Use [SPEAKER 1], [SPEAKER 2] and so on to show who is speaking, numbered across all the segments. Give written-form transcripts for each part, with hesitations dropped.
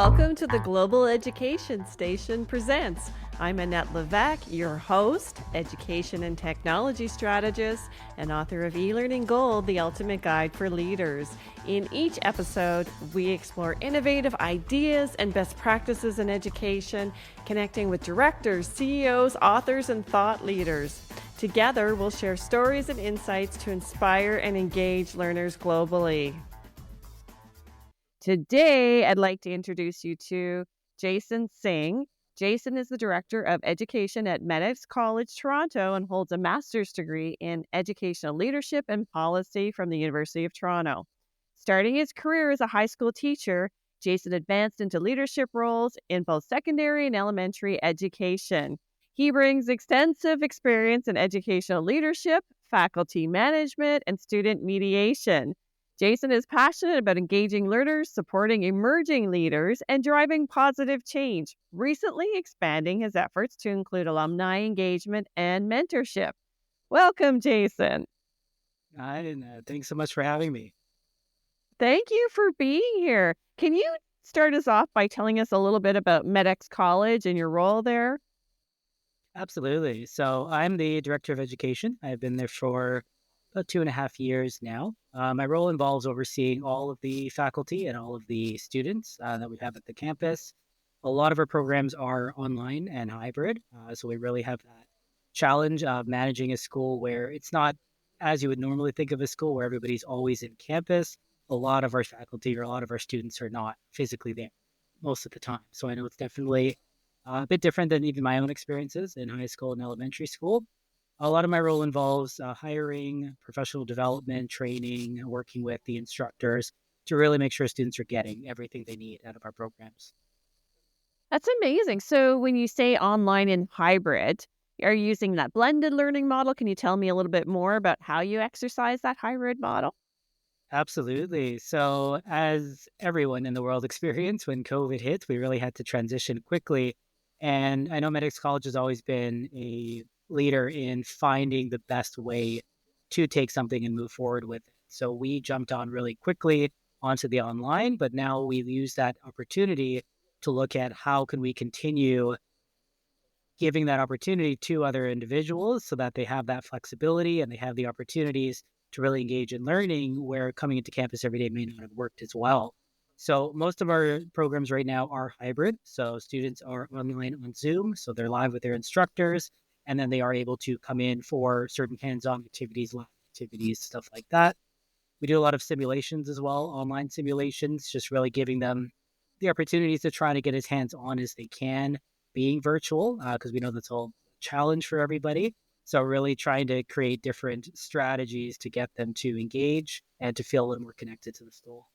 [SPEAKER 1] Welcome to the Global Education Station Presents. I'm Annette Levesque, your host, education and technology strategist, and author of eLearning Gold, the ultimate guide for leaders. In each episode, we explore innovative ideas and best practices in education, connecting with directors, CEOs, authors, and thought leaders. Together, we'll share stories and insights to inspire and engage learners globally. Today, I'd like to introduce you to Jason Singh. Jason is the Director of Education at Medix College, Toronto, and holds a master's degree in educational leadership and policy from the University of Toronto. Starting his career as a high school teacher, Jason advanced into leadership roles in both secondary and elementary education. He brings extensive experience in educational leadership, faculty management, and student mediation. Jason is passionate about engaging learners, supporting emerging leaders, and driving positive change, recently expanding his efforts to include alumni engagement and mentorship. Welcome, Jason.
[SPEAKER 2] Hi, and thanks so much for having me.
[SPEAKER 1] Thank you for being here. Can you start us off by telling us a little bit about Medix College and your role there?
[SPEAKER 2] Absolutely. So I'm the Director of Education. I've been there for about 2.5 years now. My role involves overseeing all of the faculty and all of the students that we have at the campus. A lot of our programs are online and hybrid, so we really have that challenge of managing a school where it's not as you would normally think of a school where everybody's always in campus. A lot of our faculty or a lot of our students are not physically there most of the time. So I know it's definitely a bit different than even my own experiences in high school and elementary school. A lot of my role involves hiring, professional development, training, working with the instructors to really make sure students are getting everything they need out of our programs.
[SPEAKER 1] That's amazing. So when you say online and hybrid, are you using that blended learning model? Can you tell me a little bit more about how you exercise that hybrid model?
[SPEAKER 2] Absolutely. So, as everyone in the world experienced when COVID hit, we really had to transition quickly. And I know Medix College has always been a leader in finding the best way to take something and move forward with it. So, we jumped on really quickly onto the online, but now we use that opportunity to look at how can we continue giving that opportunity to other individuals so that they have that flexibility and they have the opportunities to really engage in learning where coming into campus every day may not have worked as well. So most of our programs right now are hybrid. So students are online on Zoom, so they're live with their instructors, and then they are able to come in for certain hands-on activities, lab activities, stuff like that. We do a lot of simulations as well, online simulations, just really giving them the opportunities to try to get as hands-on as they can, being virtual, because we know that's all a challenge for everybody. So really trying to create different strategies to get them to engage and to feel a little more connected to the school.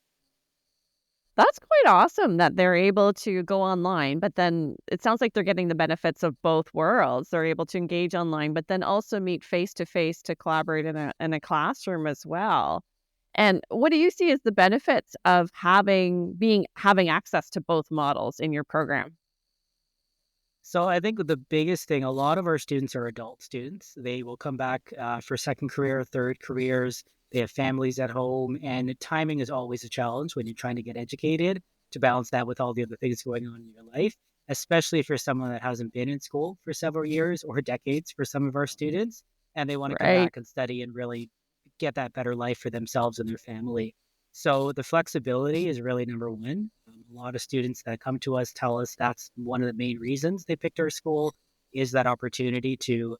[SPEAKER 1] That's quite awesome that they're able to go online, but then it sounds like they're getting the benefits of both worlds. They're able to engage online, but then also meet face to face to collaborate in a classroom as well. And what do you see as the benefits of having access to both models in your program?
[SPEAKER 2] So I think the biggest thing, a lot of our students are adult students. They will come back for second career, third careers. They have families at home, and timing is always a challenge when you're trying to get educated to balance that with all the other things going on in your life, especially for someone that hasn't been in school for several years or decades for some of our students, and they want to come
[SPEAKER 1] Right.
[SPEAKER 2] back and study and really get that better life for themselves and their family. So the flexibility is really number one. A lot of students that come to us tell us that's one of the main reasons they picked our school is that opportunity to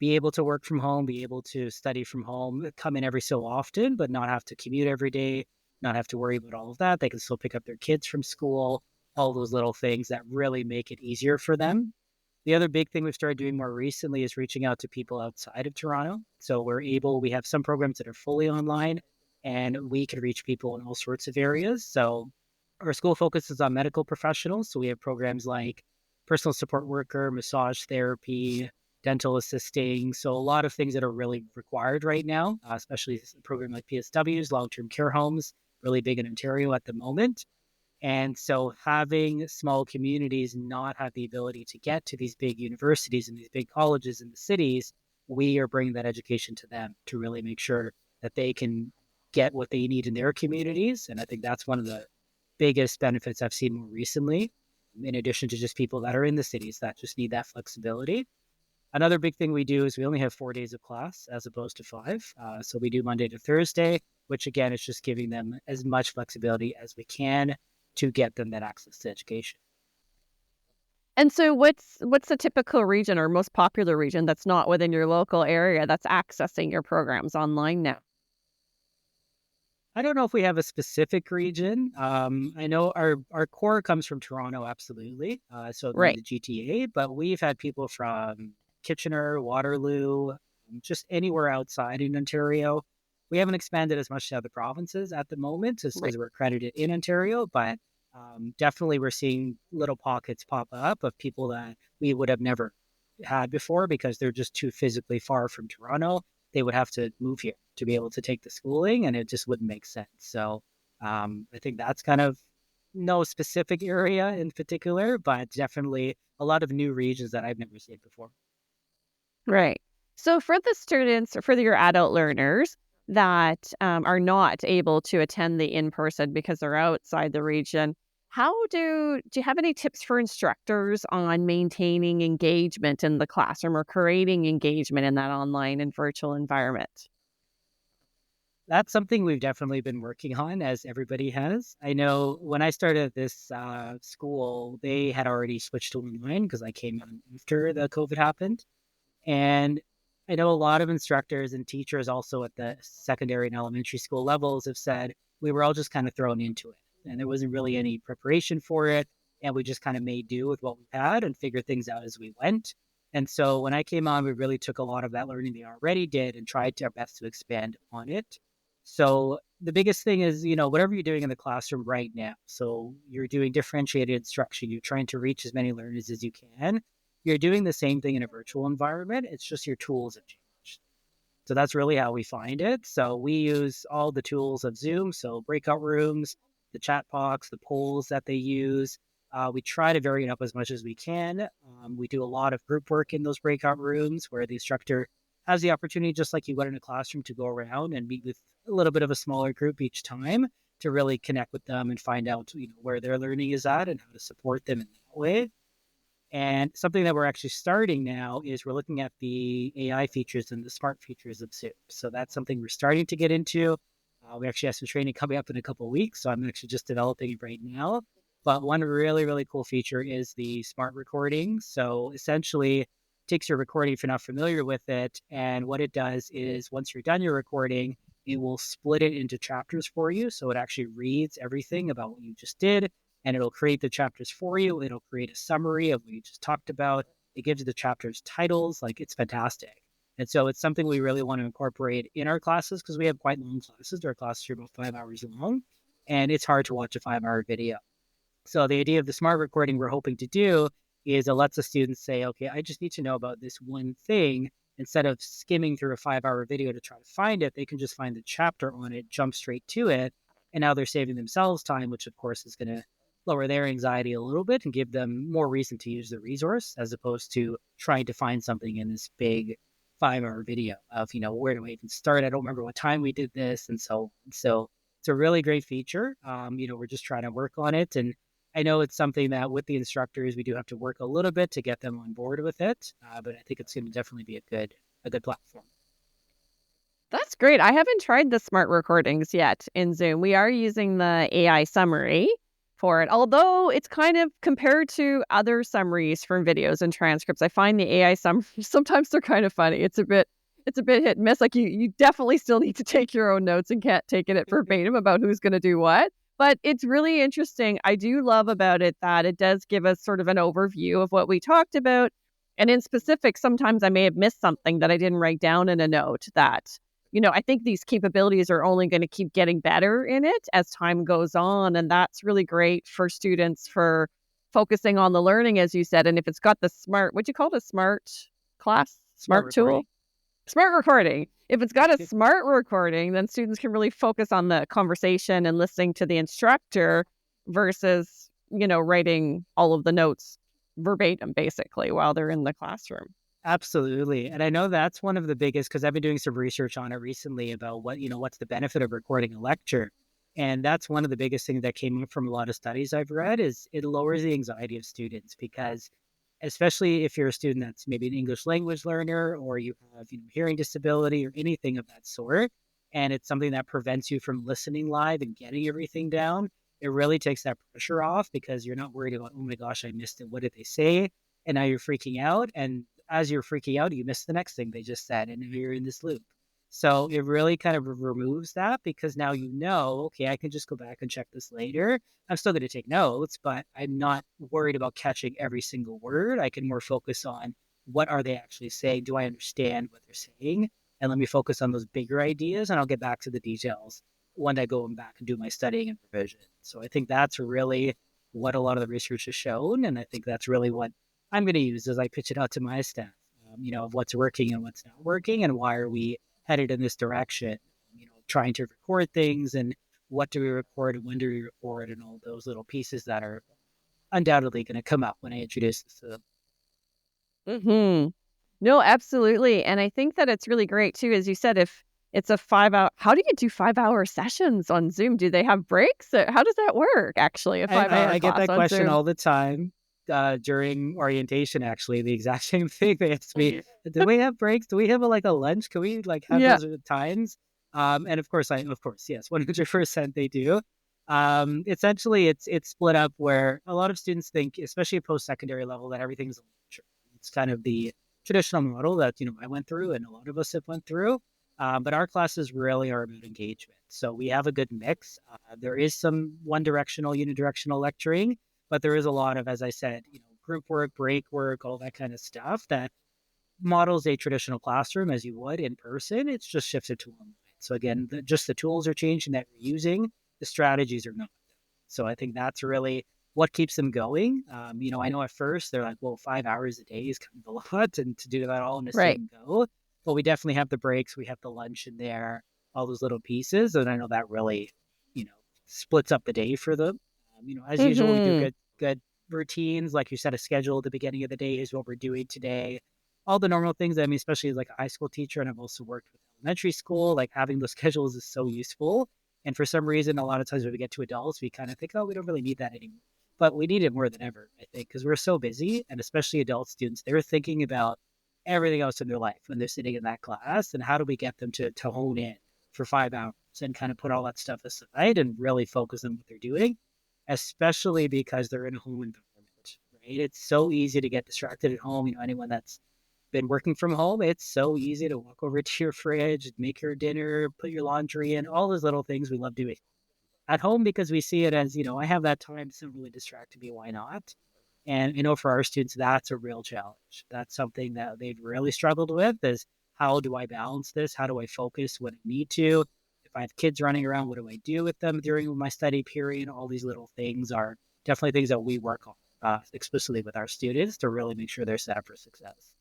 [SPEAKER 2] be able to work from home, be able to study from home, come in every so often, but not have to commute every day, not have to worry about all of that. They can still pick up their kids from school, all those little things that really make it easier for them. The other big thing we've started doing more recently is reaching out to people outside of Toronto. So we have some programs that are fully online and we can reach people in all sorts of areas. So our school focuses on medical professionals. So we have programs like personal support worker, massage therapy, dental assisting. So a lot of things that are really required right now, especially a program like PSWs, long-term care homes, really big in Ontario at the moment. And so having small communities not have the ability to get to these big universities and these big colleges in the cities, we are bringing that education to them to really make sure that they can get what they need in their communities. And I think that's one of the biggest benefits I've seen more recently, in addition to just people that are in the cities that just need that flexibility. Another big thing we do is we only have 4 days of class as opposed to five. So we do Monday to Thursday, which again is just giving them as much flexibility as we can to get them that access to education.
[SPEAKER 1] And so what's the typical region or most popular region that's not within your local area that's accessing your programs online now?
[SPEAKER 2] I don't know if we have a specific region. I know our core comes from Toronto, absolutely. So in
[SPEAKER 1] Right.
[SPEAKER 2] the GTA, but we've had people from Kitchener, Waterloo, just anywhere outside in Ontario. We haven't expanded as much to other provinces at the moment, just
[SPEAKER 1] Right.
[SPEAKER 2] because we're accredited in Ontario. But definitely, we're seeing little pockets pop up of people that we would have never had before because they're just too physically far from Toronto. They would have to move here to be able to take the schooling, and it just wouldn't make sense. So I think that's kind of no specific area in particular, but definitely a lot of new regions that I've never seen before.
[SPEAKER 1] Right. So for the students or for your adult learners that are not able to attend the in-person because they're outside the region, do you have any tips for instructors on maintaining engagement in the classroom or creating engagement in that online and virtual environment?
[SPEAKER 2] That's something we've definitely been working on, as everybody has. I know when I started this school, they had already switched to online because I came in after the COVID happened. And I know a lot of instructors and teachers also at the secondary and elementary school levels have said we were all just kind of thrown into it and there wasn't really any preparation for it. And we just kind of made do with what we had and figured things out as we went. And so when I came on, we really took a lot of that learning they already did and tried our best to expand on it. So the biggest thing is, whatever you're doing in the classroom right now. So you're doing differentiated instruction. You're trying to reach as many learners as you can. You're doing the same thing in a virtual environment. It's just your tools have changed. So that's really how we find it. So we use all the tools of Zoom. So breakout rooms, the chat box, the polls that they use. We try to vary it up as much as we can. We do a lot of group work in those breakout rooms where the instructor has the opportunity, just like you would in a classroom, to go around and meet with a little bit of a smaller group each time to really connect with them and find out, where their learning is at and how to support them in that way. And something that we're actually starting now is we're looking at the AI features and the smart features of Zoom. So that's something we're starting to get into. We actually have some training coming up in a couple of weeks. So I'm actually just developing it right now. But one really, really cool feature is the smart recording. So essentially, it takes your recording if you're not familiar with it. And what it does is once you're done your recording, it will split it into chapters for you. So it actually reads everything about what you just did and it'll create the chapters for you. It'll create a summary of what you just talked about. It gives you the chapters titles. Like it's fantastic. And so it's something we really want to incorporate in our classes because we have quite long classes. Our classes are about 5 hours long and it's hard to watch a 5 hour video. So the idea of the smart recording we're hoping to do is it lets the students say, okay, I just need to know about this one thing. Instead of skimming through a 5 hour video to try to find it, they can just find the chapter on it, jump straight to it. And now they're saving themselves time, which of course is going to lower their anxiety a little bit and give them more reason to use the resource as opposed to trying to find something in this big 5 hour video of, where do I even start? I don't remember what time we did this. And so it's a really great feature. We're just trying to work on it. And I know it's something that with the instructors, we do have to work a little bit to get them on board with it. But I think it's going to definitely be a good platform.
[SPEAKER 1] That's great. I haven't tried the smart recordings yet in Zoom. We are using the AI summary for it, although it's kind of compared to other summaries from videos and transcripts. I find the AI summaries sometimes they're kind of funny. It's a bit hit and miss. Like you definitely still need to take your own notes and can't take it at verbatim about who's going to do what. But it's really interesting. I do love about it that it does give us sort of an overview of what we talked about. And in specific, sometimes I may have missed something that I didn't write down in a note that I think these capabilities are only going to keep getting better in it as time goes on. And that's really great for students for focusing on the learning, as you said. And if it's got the smart, what do you call it, a smart class,
[SPEAKER 2] Smart
[SPEAKER 1] smart tool,
[SPEAKER 2] recording.
[SPEAKER 1] smart recording. If it's got a smart recording, then students can really focus on the conversation and listening to the instructor versus, writing all of the notes verbatim, basically, while they're in the classroom.
[SPEAKER 2] Absolutely. And I know that's one of the biggest because I've been doing some research on it recently about what's the benefit of recording a lecture. And that's one of the biggest things that came up from a lot of studies I've read is it lowers the anxiety of students because especially if you're a student that's maybe an English language learner or you have hearing disability or anything of that sort, and it's something that prevents you from listening live and getting everything down, it really takes that pressure off because you're not worried about, oh my gosh, I missed it. What did they say? And now you're freaking out. And as you're freaking out, you miss the next thing they just said, and you're in this loop. So it really kind of removes that because now okay, I can just go back and check this later. I'm still going to take notes, but I'm not worried about catching every single word. I can more focus on what are they actually saying? Do I understand what they're saying? And let me focus on those bigger ideas, and I'll get back to the details when I go back and do my studying and revision. So I think that's really what a lot of the research has shown, and I think that's really what I'm going to use as I pitch it out to my staff. Of what's working and what's not working, and why are we headed in this direction, trying to record things and what do we record and when do we record and all those little pieces that are undoubtedly going to come up when I introduce this to them.
[SPEAKER 1] Mm-hmm. No, absolutely. And I think that it's really great too, as you said, if it's a 5 hour, how do you do 5 hour sessions on Zoom? Do they have breaks? How does that work actually? A 5 hour
[SPEAKER 2] I get
[SPEAKER 1] class
[SPEAKER 2] that
[SPEAKER 1] on
[SPEAKER 2] question
[SPEAKER 1] Zoom?
[SPEAKER 2] all the time during orientation, actually, the exact same thing. They ask me, do we have breaks? Do we have a lunch? Can we have
[SPEAKER 1] Yeah.
[SPEAKER 2] those at times? And of course, yes, 100% they do. Essentially, it's split up where a lot of students think, especially at post-secondary level, that everything's a lecture. It's kind of the traditional model that, I went through and a lot of us have went through. But our classes really are about engagement. So we have a good mix. There is some one-directional, unidirectional lecturing, but there is a lot of, as I said, group work, break work, all that kind of stuff that models a traditional classroom as you would in person. It's just shifted to online. So again, just the tools are changing that you're using. The strategies are not. So I think that's really what keeps them going. I know at first they're like, well, 5 hours a day is kind of a lot, and to do that all in the
[SPEAKER 1] Right.
[SPEAKER 2] same go. But we definitely have the breaks. We have the lunch in there, all those little pieces. And I know that really, splits up the day for them. As usual, we do
[SPEAKER 1] Mm-hmm.
[SPEAKER 2] good routines. Like you said, a schedule at the beginning of the day is what we're doing today. All the normal things. I mean, especially as like a high school teacher, and I've also worked with elementary school, like having those schedules is so useful. And for some reason, a lot of times when we get to adults, we kind of think, oh, we don't really need that anymore. But we need it more than ever, I think, because we're so busy. And especially adult students, they're thinking about everything else in their life when they're sitting in that class. And how do we get them to hone in for 5 hours and kind of put all that stuff aside and really focus on what they're doing, especially because they're in a home environment, right? It's so easy to get distracted at home. Anyone that's been working from home, it's so easy to walk over to your fridge, make your dinner, put your laundry in, all those little things we love doing at home because we see it as, I have that time, it's not really distracting me. Why not? And, for our students, that's a real challenge. That's something that they've really struggled with is how do I balance this? How do I focus when I need to? If I have kids running around, what do I do with them during my study period? All these little things are definitely things that we work on explicitly with our students to really make sure they're set up for success.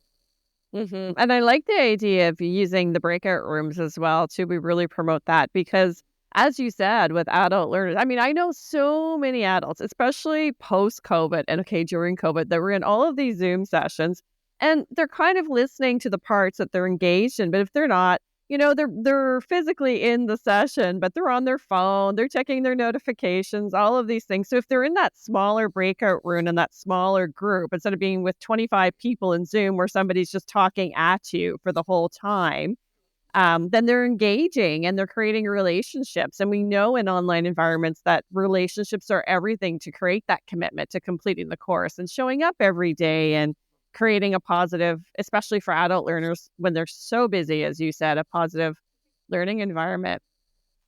[SPEAKER 1] Mm-hmm. And I like the idea of using the breakout rooms as well too. We really promote that because, as you said, with adult learners, I mean, I know so many adults, especially post COVID and during COVID, that were in all of these Zoom sessions, and they're kind of listening to the parts that they're engaged in. But if they're not, they're physically in the session, but they're on their phone, they're checking their notifications, all of these things. So if they're in that smaller breakout room and that smaller group, instead of being with 25 people in Zoom where somebody's just talking at you for the whole time, then they're engaging and they're creating relationships. And we know in online environments that relationships are everything to create that commitment to completing the course and showing up every day and creating a positive, especially for adult learners when they're so busy, as you said, a positive learning environment.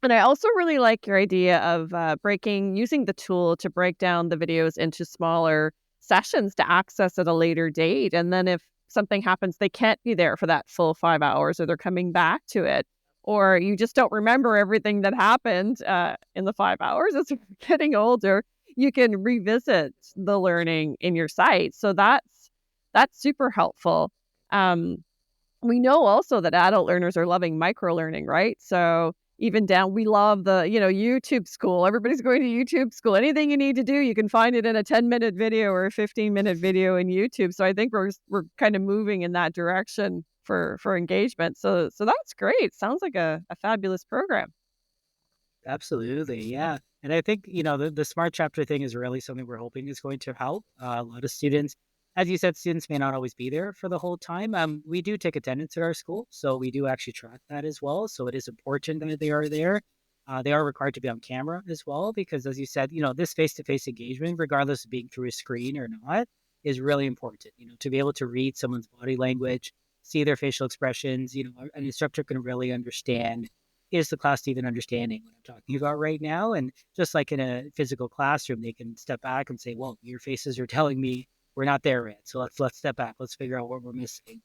[SPEAKER 1] And I also really like your idea of using the tool to break down the videos into smaller sessions to access at a later date. And then if something happens, they can't be there for that full 5 hours or they're coming back to it. Or you just don't remember everything that happened in the 5 hours as you're getting older, you can revisit the learning in your site. So that's super helpful. We know also that adult learners are loving micro learning, right? So even down, we love the, YouTube school. Everybody's going to YouTube school. Anything you need to do, you can find it in a 10-minute video or a 15-minute video in YouTube. So I think we're kind of moving in that direction for engagement. So that's great. Sounds like a fabulous program.
[SPEAKER 2] Absolutely, yeah. And I think, the smart chapter thing is really something we're hoping is going to help a lot of students. As you said, students may not always be there for the whole time. We do take attendance at our school, so we do actually track that as well. So it is important that they are there. They are required to be on camera as well, because as you said, this face-to-face engagement, regardless of being through a screen or not, is really important. To be able to read someone's body language, see their facial expressions, an instructor can really understand, is the class even understanding what I'm talking about right now? And just like in a physical classroom, they can step back and say, well, your faces are telling me we're not there yet. So let's step back. Let's figure out what we're missing.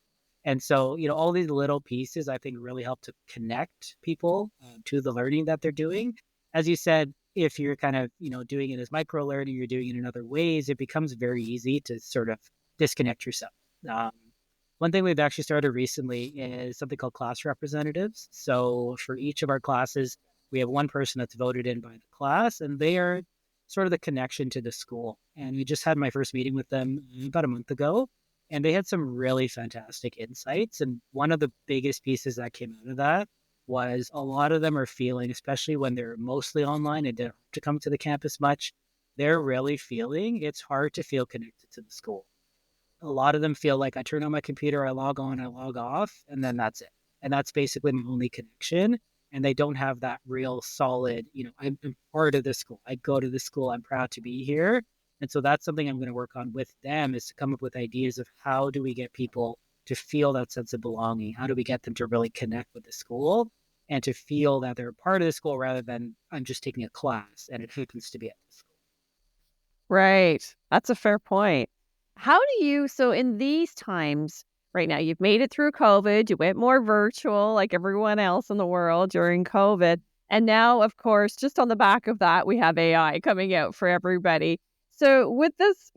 [SPEAKER 2] And so, all these little pieces I think really help to connect people to the learning that they're doing. As you said, if you're kind of, doing it as micro learning, you're doing it in other ways, it becomes very easy to sort of disconnect yourself. Um, One thing we've actually started recently is something called class representatives. So for each of our classes, we have one person that's voted in by the class, and they are sort of the connection to the school. And we just had my first meeting with them about a month ago, and they had some really fantastic insights. And one of the biggest pieces that came out of that was a lot of them are feeling, especially when they're mostly online and don't have to come to the campus much, they're really feeling it's hard to feel connected to the school. A lot of them feel like I turn on my computer, I log on, I log off, and then that's it. And that's basically my only connection. And they don't have that real solid, I'm part of this school. I go to this school. I'm proud to be here. And so that's something I'm going to work on with them, is to come up with ideas of how do we get people to feel that sense of belonging? How do we get them to really connect with the school and to feel that they're part of the school rather than I'm just taking a class and it happens to be at the school.
[SPEAKER 1] Right. That's a fair point. How do you, so in these times right now, you've made it through COVID, you went more virtual like everyone else in the world during COVID. And now, of course, just on the back of that, we have AI coming out for everybody. So, with this,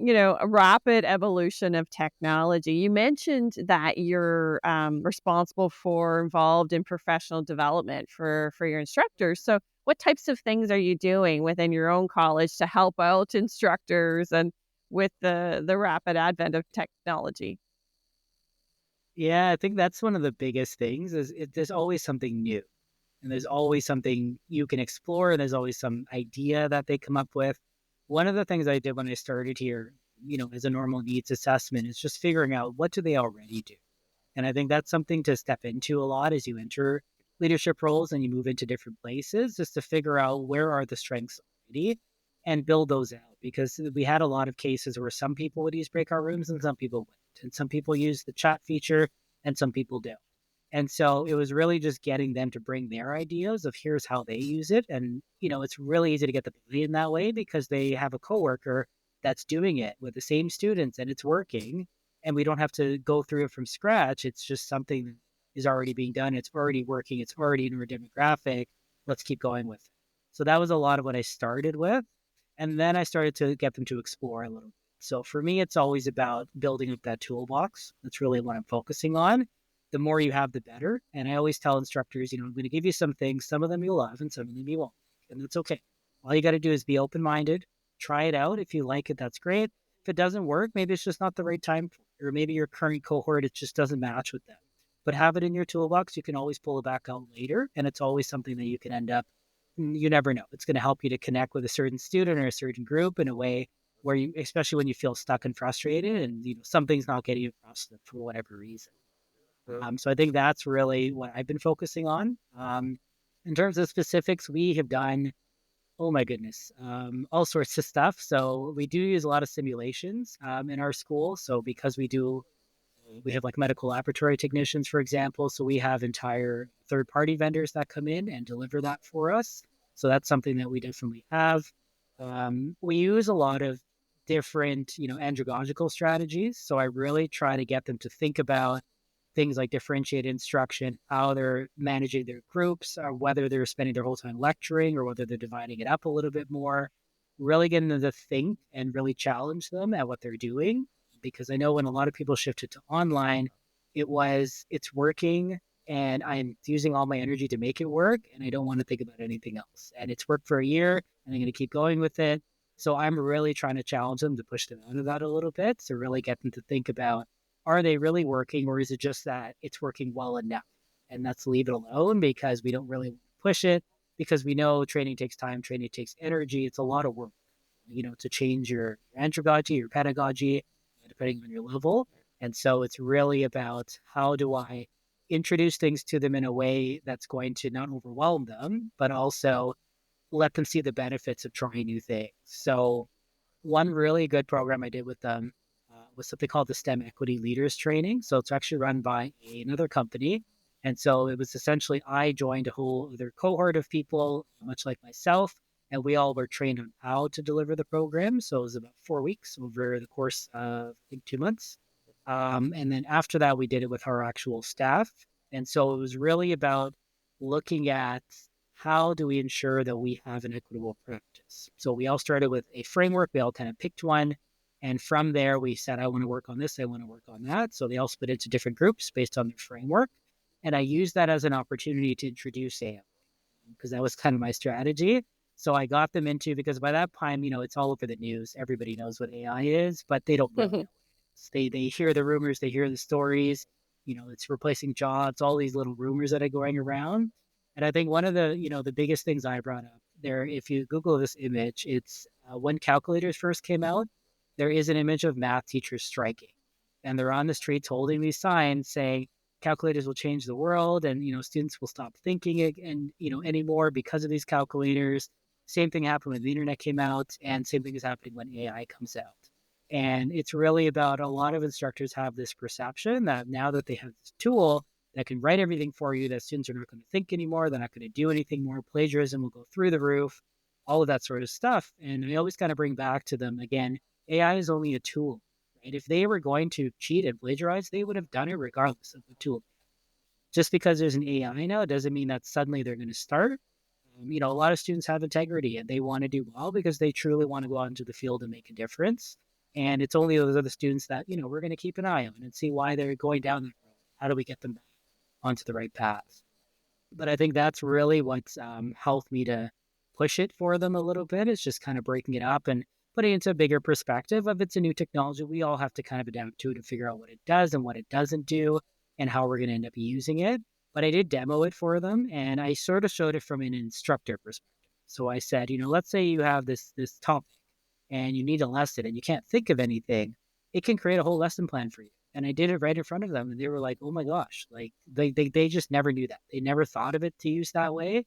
[SPEAKER 1] rapid evolution of technology, you mentioned that you're responsible for involved in professional development for your instructors. So, what types of things are you doing within your own college to help out instructors and with the rapid advent of technology?
[SPEAKER 2] Yeah, I think that's one of the biggest things is there's always something new. And there's always something you can explore, and there's always some idea that they come up with. One of the things I did when I started here, as a normal needs assessment, is just figuring out what do they already do. And I think that's something to step into a lot as you enter leadership roles and you move into different places, just to figure out where are the strengths already and build those out. Because we had a lot of cases where some people would use breakout rooms and some people wouldn't. And some people use the chat feature and some people don't. And so it was really just getting them to bring their ideas of here's how they use it. And, it's really easy to get the in that way because they have a coworker that's doing it with the same students and it's working. And we don't have to go through it from scratch. It's just something that is already being done. It's already working. It's already in our demographic. Let's keep going with it. So that was a lot of what I started with. And then I started to get them to explore a little bit. So for me, it's always about building up that toolbox. That's really what I'm focusing on. The more you have, the better. And I always tell instructors, I'm going to give you some things. Some of them you'll love and some of them you won't. And that's okay. All you got to do is be open-minded, try it out. If you like it, that's great. If it doesn't work, maybe it's just not the right time for it, or maybe your current cohort, it just doesn't match with them. But have it in your toolbox. You can always pull it back out later. And it's always something that you can end up, you never know. It's going to help you to connect with a certain student or a certain group in a way where you, especially when you feel stuck and frustrated and something's not getting across for whatever reason. So I think that's really what I've been focusing on. In terms of specifics, we have done, oh my goodness, all sorts of stuff. So we do use a lot of simulations in our school. So because we have like medical laboratory technicians, for example. So we have entire third-party vendors that come in and deliver that for us. So that's something that we definitely have. We use a lot of different, andragogical strategies. So I really try to get them to think about things like differentiated instruction, how they're managing their groups, or whether they're spending their whole time lecturing or whether they're dividing it up a little bit more, really getting them to think and really challenge them at what they're doing. Because I know when a lot of people shifted to online, it's working and I'm using all my energy to make it work and I don't want to think about anything else. And it's worked for a year and I'm going to keep going with it. So I'm really trying to challenge them to push them out of that a little bit to really get them to think about, are they really working or is it just that it's working well enough? And let's leave it alone because we don't really push it. because we know training takes time, training takes energy. It's a lot of work, to change your andragogy, your pedagogy, depending on your level. And so it's really about how do I introduce things to them in a way that's going to not overwhelm them, but also let them see the benefits of trying new things. So one really good program I did with them was something called the STEM Equity Leaders Training. So it's actually run by another company. And so it was essentially, I joined a whole other cohort of people, much like myself, and we all were trained on how to deliver the program. So it was about 4 weeks over the course of, I think, 2 months. And then after that, we did it with our actual staff. And so it was really about looking at how do we ensure that we have an equitable practice. So we all started with a framework. We all kind of picked one. And from there, we said, I want to work on this. I want to work on that. So they all split into different groups based on their framework. And I used that as an opportunity to introduce AI because that was kind of my strategy. So I got them into, because by that time, it's all over the news. Everybody knows what AI is, but they don't really know what it is. They hear the rumors, they hear the stories, it's replacing jobs, all these little rumors that are going around. And I think one of the biggest things I brought up there, if you Google this image, it's when calculators first came out, there is an image of math teachers striking. And they're on the streets holding these signs saying, calculators will change the world, and students will stop thinking and anymore because of these calculators. Same thing happened when the internet came out, and same thing is happening when AI comes out. And it's really about, a lot of instructors have this perception that now that they have this tool that can write everything for you, that students are not going to think anymore, they're not going to do anything more, plagiarism will go through the roof, all of that sort of stuff. And I always kind of bring back to them again, AI is only a tool. Right? If they were going to cheat and plagiarize, they would have done it regardless of the tool. Just because there's an AI now doesn't mean that suddenly they're going to start. A lot of students have integrity and they want to do well because they truly want to go out into the field and make a difference. And it's only those other students that, we're going to keep an eye on and see why they're going down that road. How do we get them back onto the right path? But I think that's really what's helped me to push it for them a little bit. It's just kind of breaking it up and putting it into a bigger perspective of, it's a new technology. We all have to kind of adapt to it and figure out what it does and what it doesn't do and how we're going to end up using it. But I did demo it for them, and I sort of showed it from an instructor perspective. So I said, let's say you have this topic and you need a lesson and you can't think of anything. It can create a whole lesson plan for you. And I did it right in front of them, and they were like, oh my gosh, like they just never knew that. They never thought of it to use that way.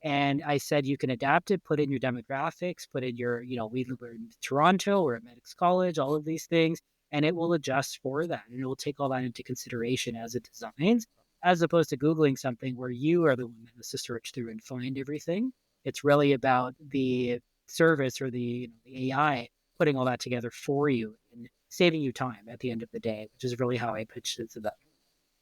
[SPEAKER 2] And I said, you can adapt it, put in your demographics, put in your, we're in Toronto, we're at Medix College, all of these things, and it will adjust for that. And it will take all that into consideration as it designs, as opposed to Googling something where you are the one that has to search through and find everything. It's really about the service or the AI putting all that together for you and saving you time at the end of the day, which is really how I pitched it to them.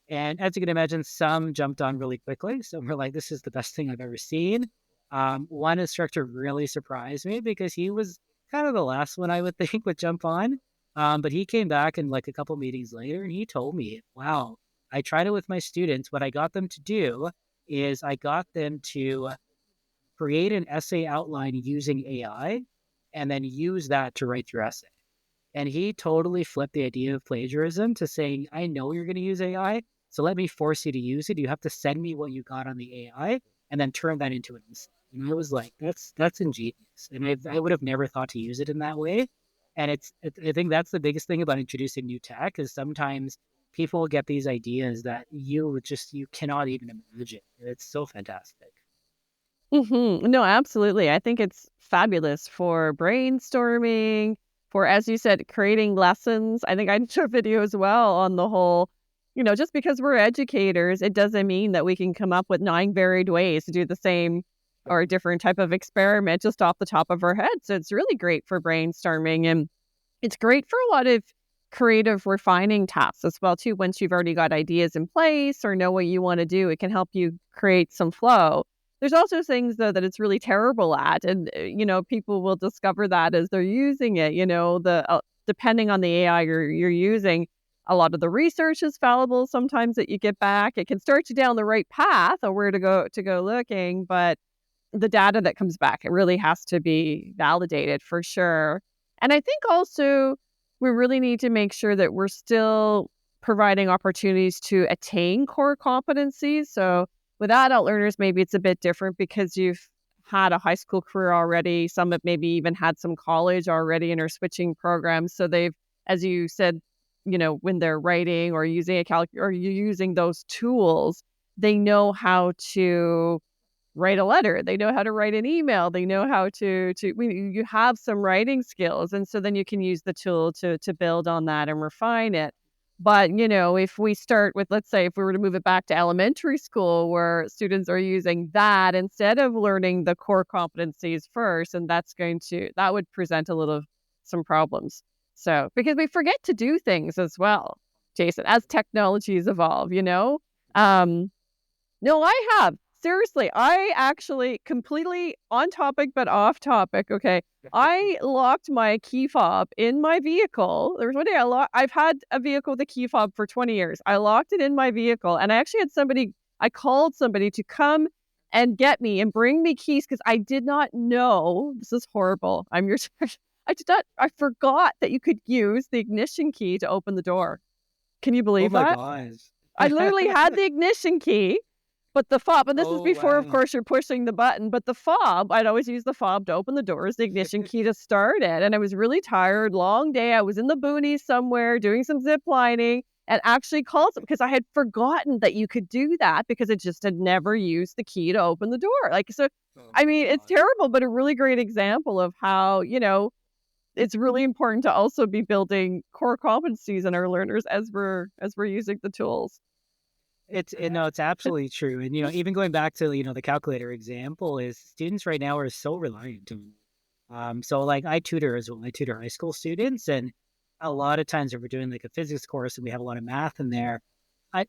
[SPEAKER 2] And as you can imagine, some jumped on really quickly. Some were like, this is the best thing I've ever seen. One instructor really surprised me because he was kind of the last one I would think would jump on. But he came back and like a couple meetings later and he told me, wow, I tried it with my students. What I got them to do is I got them to create an essay outline using AI and then use that to write your essay. And he totally flipped the idea of plagiarism to saying, I know you're going to use AI, so let me force you to use it. You have to send me what you got on the AI and then turn that into an essay. And I was like, that's ingenious. And I would have never thought to use it in that way. And I think that's the biggest thing about introducing new tech is sometimes people get these ideas that you cannot even imagine. It's so fantastic.
[SPEAKER 1] No, absolutely. I think it's fabulous for brainstorming, for, as you said, creating lessons. I think I did a video as well on the whole, just because we're educators, it doesn't mean that we can come up with 9 varied ways to do the same or a different type of experiment just off the top of our head. So it's really great for brainstorming, and it's great for a lot of creative refining tasks as well too. Once you've already got ideas in place or know what you want to do, it can help you create some flow. There's also things, though, that it's really terrible at, and, people will discover that as they're using it, depending on the AI you're using, a lot of the research is fallible sometimes that you get back. It can start you down the right path of where to go looking, but the data that comes back, it really has to be validated for sure. And I think also we really need to make sure that we're still providing opportunities to attain core competencies. So With adult learners, maybe it's a bit different because you've had a high school career already. Some have maybe even had some college already and are switching programs. So they've, as you said, when they're writing or using a or you're using those tools, they know how to write a letter. They know how to write an email. They know how you have some writing skills. And so then you can use the tool to build on that and refine it. But, if we start with, let's say, if we were to move it back to elementary school where students are using that instead of learning the core competencies first, and that would present some problems. So, because we forget to do things as well, Jason, as technologies evolve, no, I have. Seriously, I actually completely on topic but off topic. Okay. I locked my key fob in my vehicle. There was one day I've had a vehicle with a key fob for 20 years. I locked it in my vehicle and I actually I called somebody to come and get me and bring me keys because I did not know. This is horrible. I forgot that you could use the ignition key to open the door. Can you
[SPEAKER 2] Oh
[SPEAKER 1] believe
[SPEAKER 2] my
[SPEAKER 1] that?
[SPEAKER 2] gosh.
[SPEAKER 1] I literally had the ignition key. But the fob, and this is
[SPEAKER 2] Oh,
[SPEAKER 1] before, of
[SPEAKER 2] wow.
[SPEAKER 1] course, you're pushing the button, but the fob, I'd always use the fob to open the doors, the ignition key to start it. And I was really tired, long day. I was in the boonies somewhere doing some zip lining and actually called them because I had forgotten that you could do that because I just had never used the key to open the door.
[SPEAKER 2] Oh
[SPEAKER 1] I
[SPEAKER 2] my
[SPEAKER 1] mean, it's
[SPEAKER 2] gosh.
[SPEAKER 1] terrible, but a really great example of how, it's really important to also be building core competencies in our learners as we're using the tools.
[SPEAKER 2] No, it's absolutely true. And, even going back to, the calculator example is students right now are so reliant on, so like I tutor as well. I tutor high school students. And a lot of times if we're doing like a physics course and we have a lot of math in there,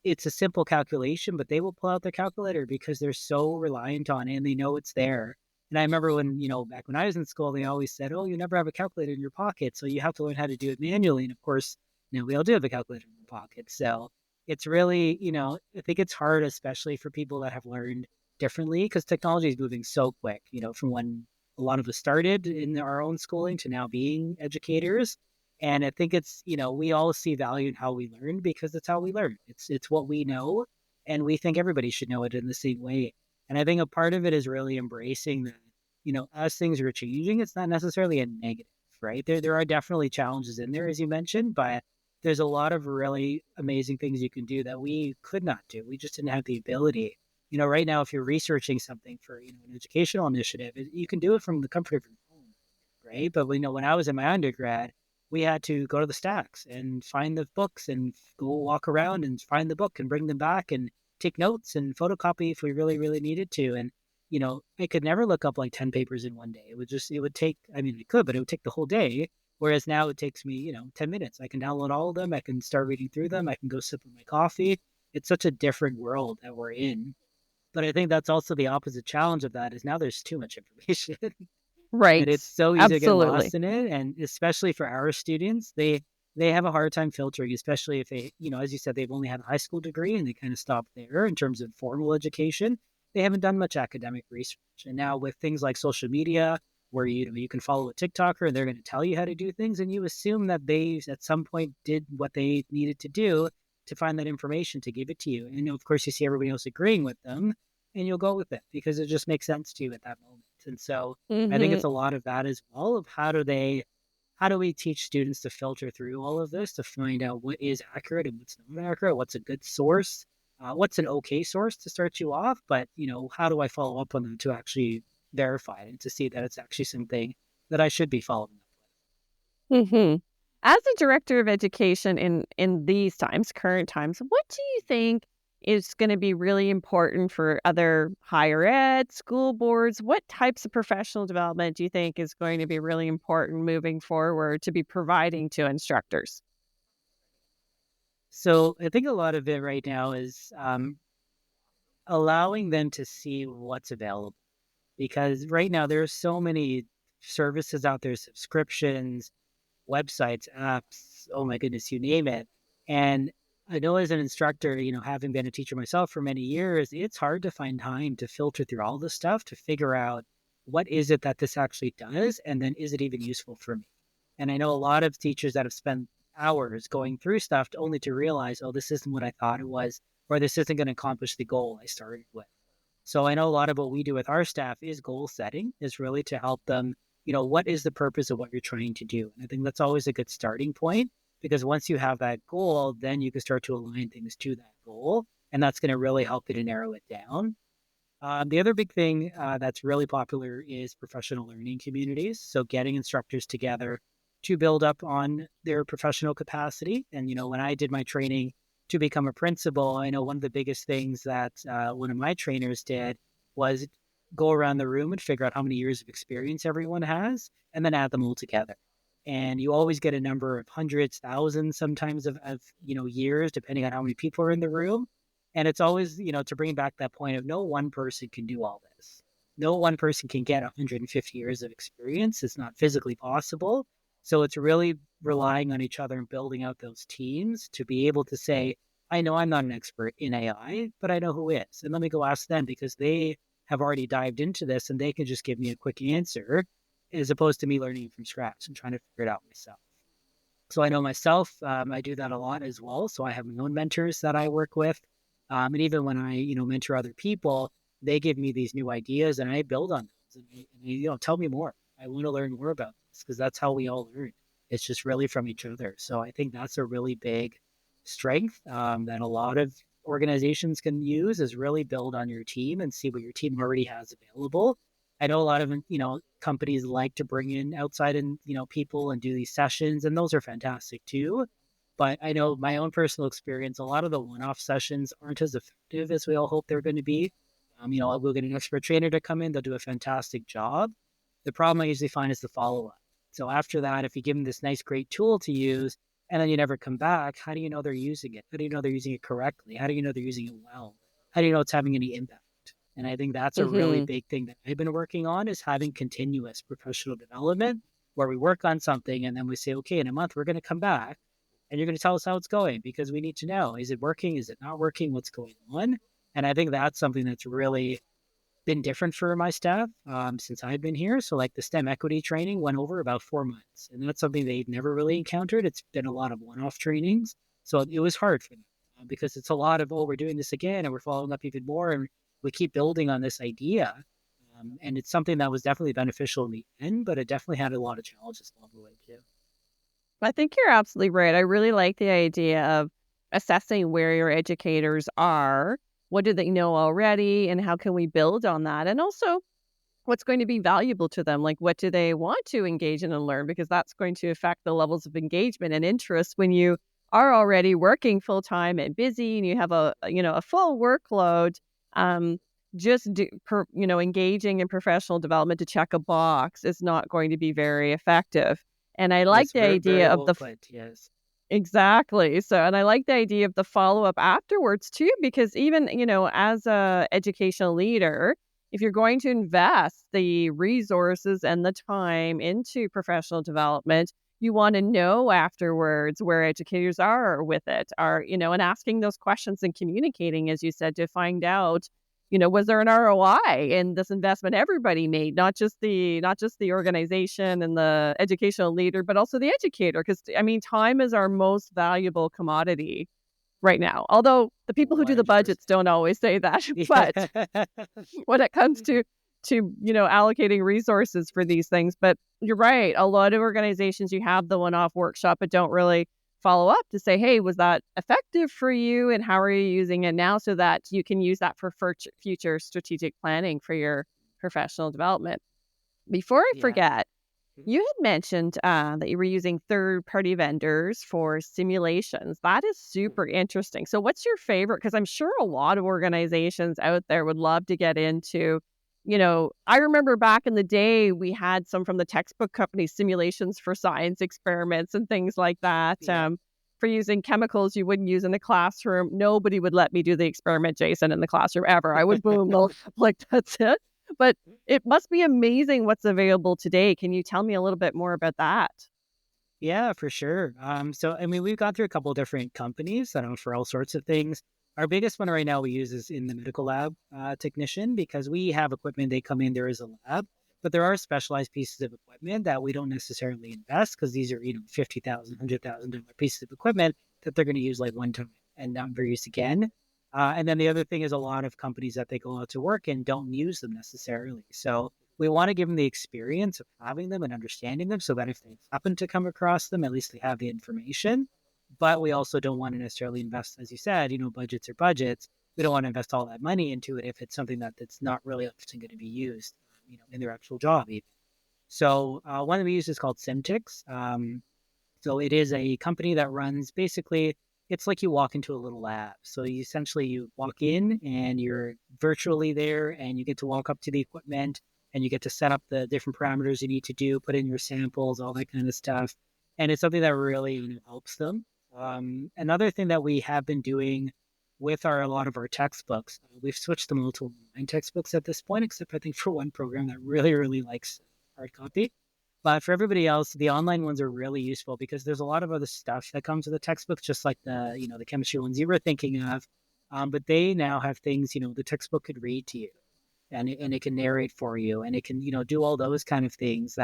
[SPEAKER 2] it's a simple calculation, but they will pull out their calculator because they're so reliant on it and they know it's there. And I remember when, back when I was in school, they always said, oh, you never have a calculator in your pocket. So you have to learn how to do it manually. And of course, we all do have a calculator in our pocket. So it's really, I think it's hard, especially for people that have learned differently because technology is moving so quick, from when a lot of us started in our own schooling to now being educators. And I think it's, we all see value in how we learn because it's how we learn. It's what we know, and we think everybody should know it in the same way. And I think a part of it is really embracing that, as things are changing, it's not necessarily a negative, right? There are definitely challenges in there, as you mentioned, but there's a lot of really amazing things you can do that we could not do. We just didn't have the ability. Right now, if you're researching something for, an educational initiative, you can do it from the comfort of your home, right? But, when I was in my undergrad, we had to go to the stacks and find the books and go walk around and find the book and bring them back and take notes and photocopy if we really, really needed to. And, I could never look up like 10 papers in one day. It would take, I mean, it could, but it would take the whole day. Whereas now it takes me, 10 minutes. I can download all of them. I can start reading through them. I can go sip on my coffee. It's such a different world that we're in. But I think that's also the opposite challenge of that is now there's too much information. And
[SPEAKER 1] Right.
[SPEAKER 2] it's so easy to get
[SPEAKER 1] Absolutely.
[SPEAKER 2] lost in it, and especially for our students, they have a hard time filtering, especially if they, as you said, they've only had a high school degree and they kind of stop there in terms of formal education. They haven't done much academic research. And now with things like social media, where you can follow a TikToker and they're going to tell you how to do things, and you assume that they at some point did what they needed to do to find that information to give it to you. And of course, you see everybody else agreeing with them, and you'll go with it because it just makes sense to you at that moment. And so I think it's
[SPEAKER 1] Mhm.
[SPEAKER 2] a lot of that as well of how do we teach students to filter through all of this to find out what is accurate and what's not accurate, what's a good source, what's an okay source to start you off, but how do I follow up on them to actually verify it and to see that it's actually something that I should be following up
[SPEAKER 1] Mhm. As a director of education in these times, current times, what do you think is gonna be really important for other higher ed, school boards? What types of professional development do you think is going to be really important moving forward to be providing to instructors?
[SPEAKER 2] with. So I think a lot of it right now is allowing them to see what's available because right now there are so many services out there, subscriptions, websites, apps, oh my goodness, you name it. And I know as an instructor, having been a teacher myself for many years, it's hard to find time to filter through all this stuff to figure out what is it that this actually does, and then is it even useful for me? And I know a lot of teachers that have spent hours going through stuff only to realize, oh, this isn't what I thought it was, or this isn't going to accomplish the goal I started with. So I know a lot of what we do with our staff is goal setting, is really to help them, what is the purpose of what you're trying to do? And I think that's always a good starting point, because once you have that goal, then you can start to align things to that goal. And that's going to really help you to narrow it down. The other big thing that's really popular is professional learning communities. So getting instructors together to build up on their professional capacity. And, when I did my training to become a principal, I know one of the biggest things that one of my trainers did was go around the room and figure out how many years of experience everyone has and then add them all together. And you always get a number of hundreds, thousands, sometimes of years, depending on how many people are in the room. And it's always, to bring back that point of no one person can do all this. No one person can get 150 years of experience. It's not physically possible. So it's really relying on each other and building out those teams to be able to say, I know I'm not an expert in AI, but I know who is. And let me go ask them, because they have already dived into this and they can just give me a quick answer, as opposed to me learning from scratch and trying to figure it out myself. So I know myself, I do that a lot as well. So I have my own mentors that I work with. And even when I, mentor other people, they give me these new ideas and I build on those. And tell me more. I want to learn more about this, because that's how we all learn. It's just really from each other. So I think that's a really big strength that a lot of organizations can use, is really build on your team and see what your team already has available. I know a lot of, companies like to bring in outside and, people and do these sessions, and those are fantastic too. But I know my own personal experience, a lot of the one-off sessions aren't as effective as we all hope they're going to be. We'll get an expert trainer to come in, they'll do a fantastic job. The problem I usually find is the follow-up. So after that, if you give them this nice, great tool to use, and then you never come back, how do you know they're using it? How do you know they're using it correctly? How do you know they're using it well? How do you know it's having any impact? And I think that's a really
[SPEAKER 1] Hmm.
[SPEAKER 2] big thing that I've been working on, is having continuous professional development, where we work on something and then we say, okay, in a month, we're going to come back and you're going to tell us how it's going, because we need to know, is it working? Is it not working? What's going on? And I think that's something that's really been different for my staff since I've been here. So like the STEM equity training went over about 4 months, and that's something they've never really encountered. It's been a lot of one-off trainings. So it was hard for them because it's a lot of, oh, we're doing this again and we're following up even more. And we keep building on this idea. And it's something that was definitely beneficial in the end, but it definitely had a lot of challenges along the way too.
[SPEAKER 1] I think you're absolutely right. I really like the idea of assessing where your educators are. What do they know already, and how can we build on that? And also, what's going to be valuable to them? Like, what do they want to engage in and learn? Because that's going to affect the levels of engagement and interest when you are already working full time and busy, and you have a full workload. Um, engaging in professional development to check a box is not going to be very effective. And I like
[SPEAKER 2] Yes,
[SPEAKER 1] the
[SPEAKER 2] very,
[SPEAKER 1] idea
[SPEAKER 2] very
[SPEAKER 1] of
[SPEAKER 2] well
[SPEAKER 1] the
[SPEAKER 2] put. Yes.
[SPEAKER 1] exactly. So, and I like the idea of the follow-up afterwards too, because even, as a educational leader, if you're going to invest the resources and the time into professional development, you want to know afterwards where educators are with it, and asking those questions and communicating, as you said, to find out, was there an ROI in this investment everybody made, not just the organization and the educational leader, but also the educator. Because I mean, time is our most valuable commodity right now. Although the people who do the budgets
[SPEAKER 2] 100%.
[SPEAKER 1] don't always say that, but
[SPEAKER 2] Yeah.
[SPEAKER 1] when it comes to allocating resources for these things. But you're right. A lot of organizations, you have the one-off workshop, but don't really follow up to say, hey, was that effective for you? And how are you using it now, so that you can use that for future strategic planning for your professional development. Before I
[SPEAKER 2] Yeah.
[SPEAKER 1] forget, you had mentioned that you were using third-party vendors for simulations. That is super interesting. So what's your favorite? Because I'm sure a lot of organizations out there would love to get into, I remember back in the day, we had some from the textbook company simulations for science experiments and things like that.
[SPEAKER 2] Yeah.
[SPEAKER 1] For using chemicals you wouldn't use in the classroom. Nobody would let me do the experiment, Jason, in the classroom ever. I would boom, the lab, like that's it. But it must be amazing what's available today. Can you tell me a little bit more about that?
[SPEAKER 2] Yeah, for sure. So I mean, we've gone through a couple of different companies that offer all sorts of things. Our biggest one right now we use is in the medical lab technician, because we have equipment. They come in, there is a lab, but there are specialized pieces of equipment that we don't necessarily invest, because these are, $50,000, $100,000 pieces of equipment that they're going to use like one time and not ever use again. And then the other thing is a lot of companies that they go out to work and don't use them necessarily. So we want to give them the experience of having them and understanding them so that if they happen to come across them, at least they have the information. But we also don't want to necessarily invest, as you said, budgets are budgets. We don't want to invest all that money into it if it's something that's not really often going to be used, in their actual job even. So one that we use is called Simtix. So it is a company that runs basically, it's like you walk into a little lab. So you walk in and you're virtually there and you get to walk up to the equipment and you get to set up the different parameters you need to do, put in your samples, all that kind of stuff. And it's something that really helps them. Another thing that we have been doing with a lot of our textbooks, we've switched them all to online textbooks at this point, except I think for one program that really, really likes hard copy. But for everybody else, the online ones are really useful because there's a lot of other stuff that comes with the textbooks, just like the chemistry ones you were thinking of. But they now have things, the textbook could read to you and it can narrate for you and it can, do all those kind of things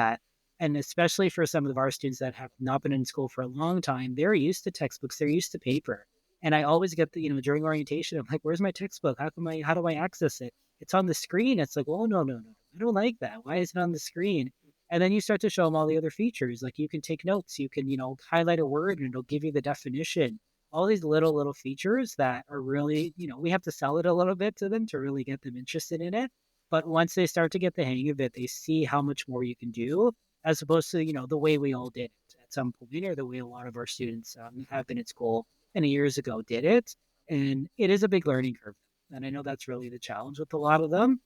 [SPEAKER 2] and especially for some of our students that have not been in school for a long time, they're used to textbooks, they're used to paper. And I always get during orientation, I'm like, where's my textbook? How do I access it? It's on the screen. It's like, oh, no. I don't like that. Why is it on the screen? And then you start to show them all the other features. Like you can take notes, you can, highlight a word and it'll give you the definition. All these little features that are really, we have to sell it a little bit to them to really get them interested in it. But once they start to get the hang of it, they see how much more you can do as opposed to, the way we all did it at some point or the way a lot of our students have been at school many years ago did it. And it is a big learning curve. And I know that's really the challenge with a lot of them.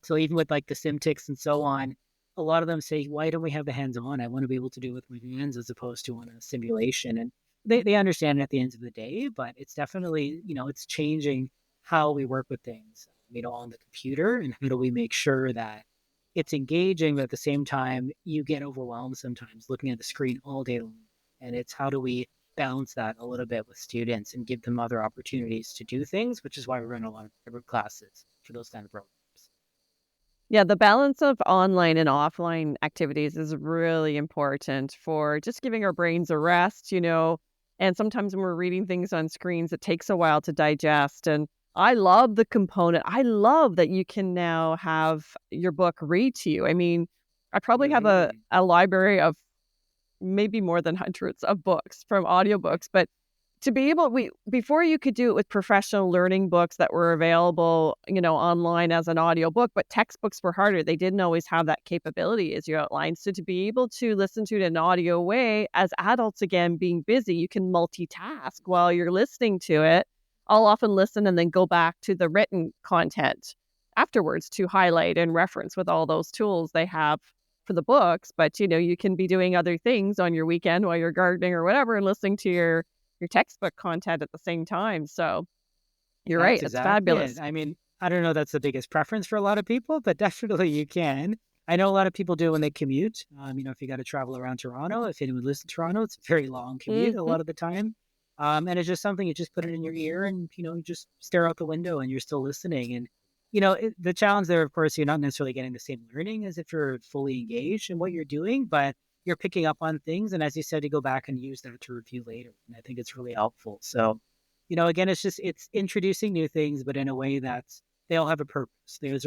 [SPEAKER 2] So even with like the Simtix and so on, a lot of them say, why don't we have the hands-on? I want to be able to do it with my hands as opposed to on a simulation. And they understand it at the end of the day, but it's definitely, it's changing how we work with things, on the computer and how do we make sure that it's engaging, but at the same time, you get overwhelmed sometimes looking at the screen all day long. And it's how do we balance that a little bit with students and give them other opportunities to do things, which is why we run a lot of hybrid classes for those kind of programs.
[SPEAKER 1] Yeah, the balance of online and offline activities is really important for just giving our brains a rest, and sometimes when we're reading things on screens, it takes a while to digest. And I love the component. I love that you can now have your book read to you. I mean, I probably have a library of maybe more than hundreds of books from audiobooks, but to be able, before you could do it with professional learning books that were available, online as an audiobook, but textbooks were harder. They didn't always have that capability as you outlined. So to be able to listen to it in an audio way, as adults, again, being busy, you can multitask while you're listening to it. I'll often listen and then go back to the written content afterwards to highlight and reference with all those tools they have for the books. But, you can be doing other things on your weekend while you're gardening or whatever and listening to your textbook content at the same time. So you're right. It's fabulous.
[SPEAKER 2] I mean, I don't know that's the biggest preference for a lot of people, but definitely you can. I know a lot of people do when they commute. If you got to travel around Toronto, if anyone lives in Toronto, it's a very long commute a lot of the time. And it's just something you just put it in your ear and, you just stare out the window and you're still listening. And, the challenge there, of course, you're not necessarily getting the same learning as if you're fully engaged in what you're doing, but you're picking up on things. And as you said, you go back and use that to review later. And I think it's really helpful. So, again, it's introducing new things, but in a way they all have a purpose. There's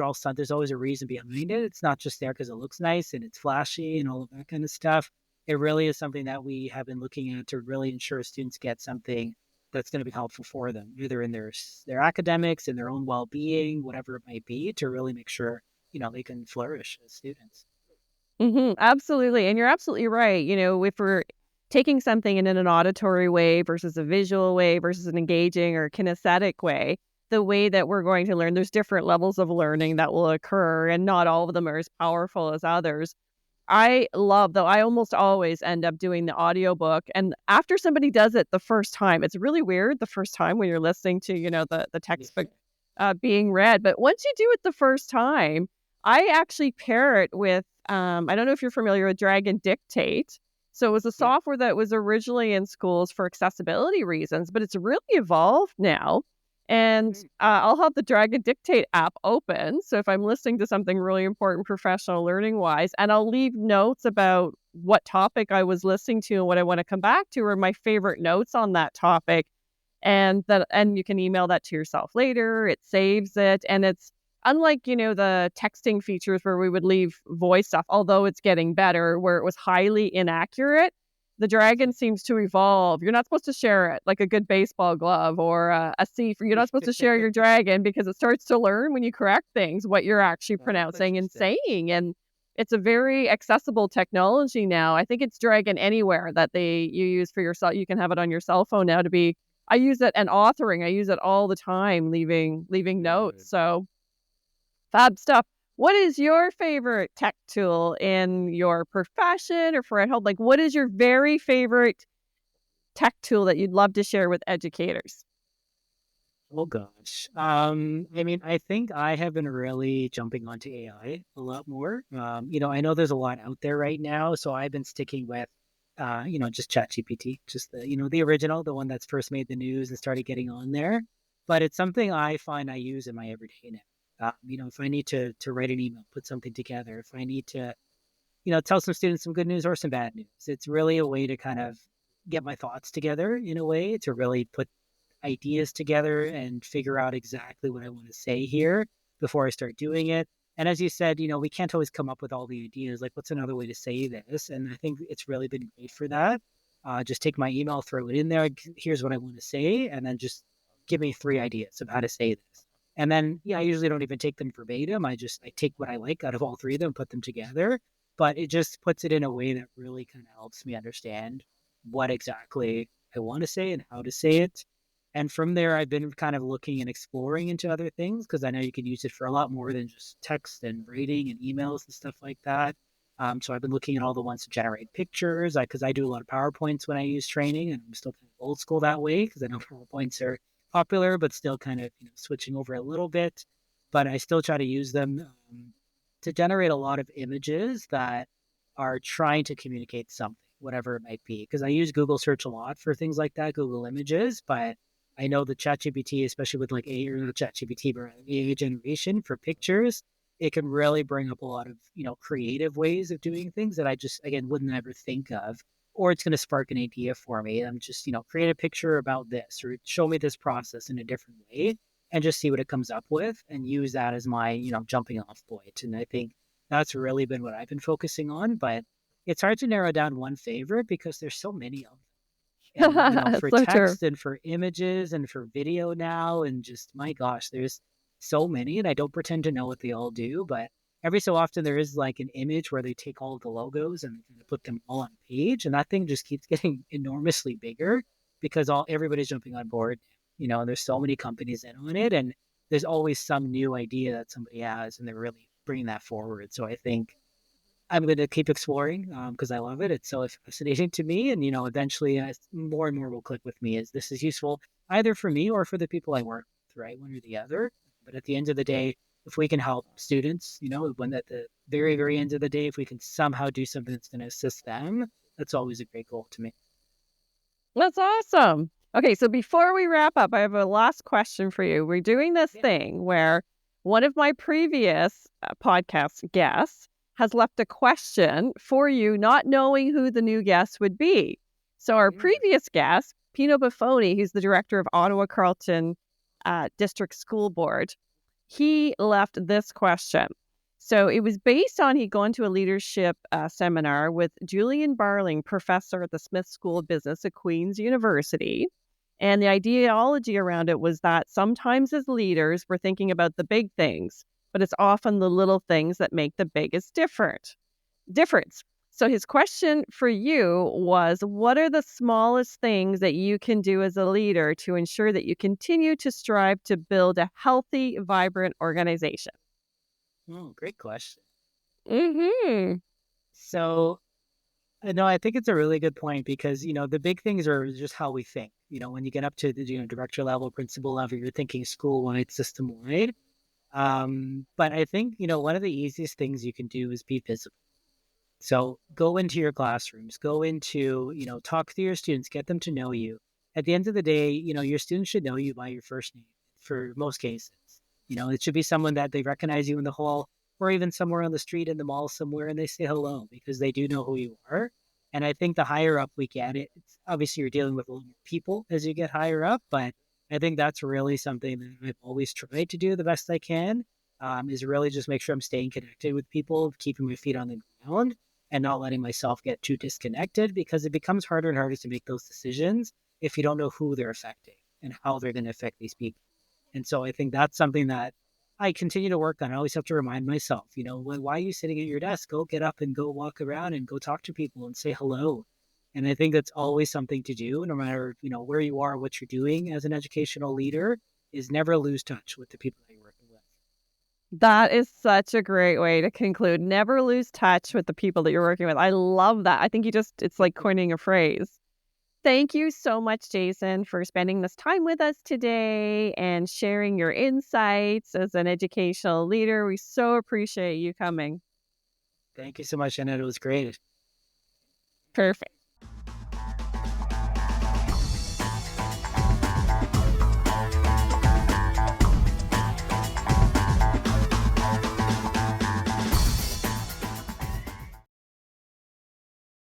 [SPEAKER 2] always a reason behind it. It's not just there because it looks nice and it's flashy and all of that kind of stuff. It really is something that we have been looking at to really ensure students get something that's going to be helpful for them, either in their academics, in their own well-being, whatever it might be, to really make sure, they can flourish as students.
[SPEAKER 1] Absolutely. And you're absolutely right. If we're taking something in an auditory way versus a visual way versus an engaging or kinesthetic way, the way that we're going to learn, there's different levels of learning that will occur, and not all of them are as powerful as others. I love, though, I almost always end up doing the audiobook. And after somebody does it the first time, it's really weird the first time when you're listening to, the textbook being read. But once you do it the first time, I actually pair it with, I don't know if you're familiar with Dragon Dictate. So it was a software that was originally in schools for accessibility reasons, but it's really evolved now. And I'll have the Dragon Dictate app open. So if I'm listening to something really important professional learning wise, and I'll leave notes about what topic I was listening to and what I want to come back to, or my favorite notes on that topic. and you can email that to yourself later. It saves it, and it's unlike, the texting features where we would leave voice stuff, although it's getting better, where it was highly inaccurate. The Dragon seems to evolve. You're not supposed to share it like a good baseball glove or a C. You're not supposed to share your Dragon because it starts to learn when you correct things what you're actually
[SPEAKER 2] Oh,
[SPEAKER 1] pronouncing and
[SPEAKER 2] interesting.
[SPEAKER 1] saying. And it's a very accessible technology now. I think it's Dragon Anywhere that you use for your cell. You can have it on your cell phone now to be. I use it and authoring. I use it all the time, leaving
[SPEAKER 2] Good.
[SPEAKER 1] notes. So fab stuff. What is your favorite tech tool in your profession or for at home? Like, what is your very favorite tech tool that you'd love to share with educators?
[SPEAKER 2] Oh gosh. I mean, I think I have been really jumping onto AI a lot more. I know there's a lot out there right now, so I've been sticking with, just ChatGPT, just the original, the one that's first made the news and started getting on there. But it's something I find I use in my everyday now. If I need to write an email, put something together, if I need to, tell some students some good news or some bad news, it's really a way to kind of get my thoughts together in a way to really put ideas together and figure out exactly what I want to say here before I start doing it. And as you said, we can't always come up with all the ideas. Like, what's another way to say this? And I think it's really been great for that. Just take my email, throw it in there. Here's what I want to say, and then just give me 3 ideas of how to say this. And then, yeah, I usually don't even take them verbatim. I take what I like out of all 3 of them, put them together. But it just puts it in a way that really kind of helps me understand what exactly I want to say and how to say it. And from there, I've been kind of looking and exploring into other things because I know you can use it for a lot more than just text and writing and emails and stuff like that. So I've been looking at all the ones to generate pictures because I do a lot of PowerPoints when I use training, and I'm still kind of old school that way because I know PowerPoints are popular, but still kind of switching over a little bit. But I still try to use them to generate a lot of images that are trying to communicate something, whatever it might be. Because I use Google search a lot for things like that, Google Images, but I know the ChatGPT, especially with like AI or the ChatGPT, but AI generation for pictures, it can really bring up a lot of, creative ways of doing things that I just, again, wouldn't ever think of. Or it's going to spark an idea for me. I'm just, create a picture about this or show me this process in a different way and just see what it comes up with and use that as my, jumping off point. And I think that's really been what I've been focusing on. But it's hard to narrow down one favorite because there's so many of them. And, for
[SPEAKER 1] So true.
[SPEAKER 2] text and for images and for video now, and just my gosh, there's so many. And I don't pretend to know what they all do, but every so often there is like an image where they take all of the logos and they put them all on a page. And that thing just keeps getting enormously bigger because everybody's jumping on board. And there's so many companies in on it. And there's always some new idea that somebody has, and they're really bringing that forward. So I think I'm going to keep exploring because I love it. It's so fascinating to me. And, eventually more and more will click with me as this is useful either for me or for the people I work with, right? One or the other. But at the end of the day, if we can help students, when at the very, very end of the day, if we can somehow do something that's going to assist them, that's always a great goal to me.
[SPEAKER 1] That's awesome. Okay, so before we wrap up, I have a last question for you. We're doing this
[SPEAKER 2] Yeah.
[SPEAKER 1] thing where one of my previous podcast guests has left a question for you, not knowing who the new guest would be. So our
[SPEAKER 2] Yeah.
[SPEAKER 1] previous guest, 𝗵𝗵𝘁, who's the director of Ottawa Carleton District School Board, he left this question. So it was based on he'd gone to a leadership seminar with Julian Barling, professor at the Smith School of Business at Queen's University. And the ideology around it was that sometimes as leaders, we're thinking about the big things, but it's often the little things that make the biggest difference. So his question for you was, what are the smallest things that you can do as a leader to ensure that you continue to strive to build a healthy, vibrant organization?
[SPEAKER 2] Oh, great question.
[SPEAKER 1] Mm-hmm.
[SPEAKER 2] So, no, I think it's a really good point because, the big things are just how we think. When you get up to the, director level, principal level, you're thinking school wide, system wide. But I think, one of the easiest things you can do is be visible. So go into your classrooms, go into, talk to your students, get them to know you. At the end of the day, your students should know you by your first name for most cases. It should be someone that they recognize you in the hall or even somewhere on the street in the mall somewhere and they say hello because they do know who you are. And I think the higher up we get, it's obviously you're dealing with a lot more people as you get higher up, but I think that's really something that I've always tried to do the best I can, is really just make sure I'm staying connected with people, keeping my feet on the ground and not letting myself get too disconnected, because it becomes harder and harder to make those decisions if you don't know who they're affecting and how they're going to affect these people. And so I think that's something that I continue to work on. I always have to remind myself, why are you sitting at your desk? Go get up and go walk around and go talk to people and say hello. And I think that's always something to do, no matter, where you are, what you're doing as an educational leader, is never lose touch with the people that you're working with.
[SPEAKER 1] That is such a great way to conclude. Never lose touch with the people that you're working with. I love that. I think it's like coining a phrase. Thank you so much, Jason, for spending this time with us today and sharing your insights as an educational leader. We so appreciate you coming.
[SPEAKER 2] Thank you so much, Annette. It was great.
[SPEAKER 1] Perfect.